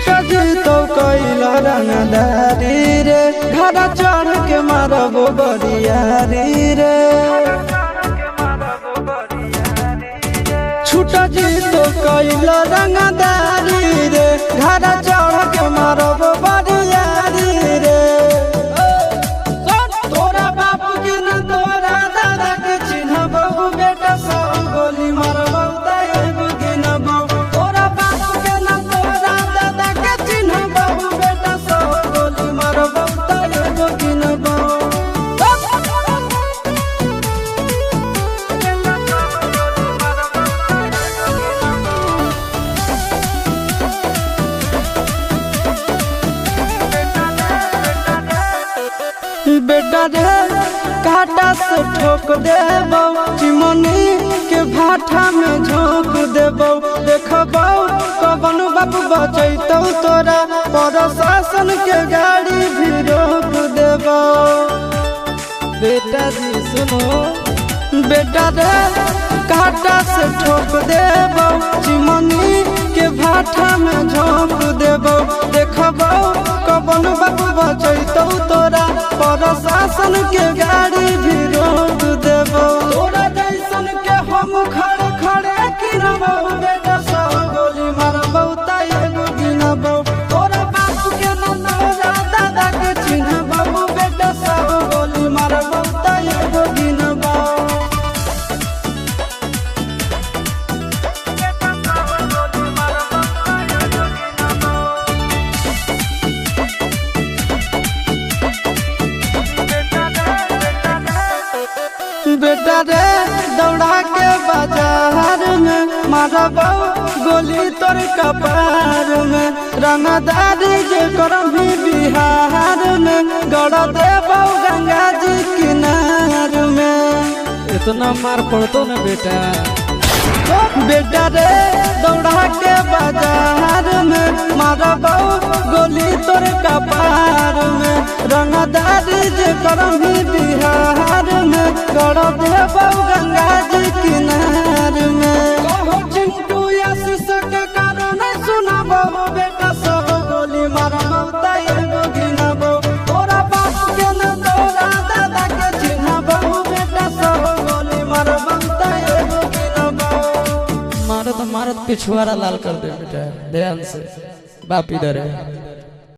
छुटा जी तो कैला रंगदारी रे घड़ा चढ़ के मारबो बरियारी रे छुटा जी तो कैला रंगदारी रे घड़ा चढ़ के मारबो बरियारी रे तोरा बापू के न तोरा दादा के चिन्हबो बेटा सब गोली मारबो ताएगो गिनबो तोरा बापू के न तोरा दादा के चिन्हबो बेटा सब गोली मारबो ताएगो गिनबो बेटा रे काटा से ठोक देबो चिमनी के भाटा में झोंक देबो देखबो कवन बाप बचैतौ तोरा प्रशासन के गाड़ी भी रोक देबो बेटा जी सुनो बेटा रे काटा से ठोक देबो चिमनी के भाटा में झोंक देबो देखबो कवन बाप बचैतौ तोरा प्रशासन के गाड़ी भी रोक देबो तोरा जैसन के हम खड़े खड़े गिनबो बेटा सब गोली मारबो ताएगो गिनबो तोरा बाप के न तोरा दादा के चिन्हबो बेटा सब गोली मारबो ताएगो गिनबो बेटा रे दौड़ा के बाजार में मारबो गोली तोर कपार में रंगदारी जे करम भी बिहार में गड़ देबो गंगा जी किनार में इतना मार पड़तो ना बेटा बेटा रे दौड़ा के बाजार में मारबो गोली तोर कपार में रंगदारी जे करम भी बिहार में गड़ देबो गंगा जी किनार में कहो चिंटू आशीष के कारण सुनबो बेटा सब गोली मारबो ताएगो गिनबो तोरा बाप के न तोरा दादा के चिन्हबो बेटा सब गोली मारबो ताएगो गिनबो मारत मारत पिछुआरा लाल कर दे बेटा ध्यान से बाप इधर है।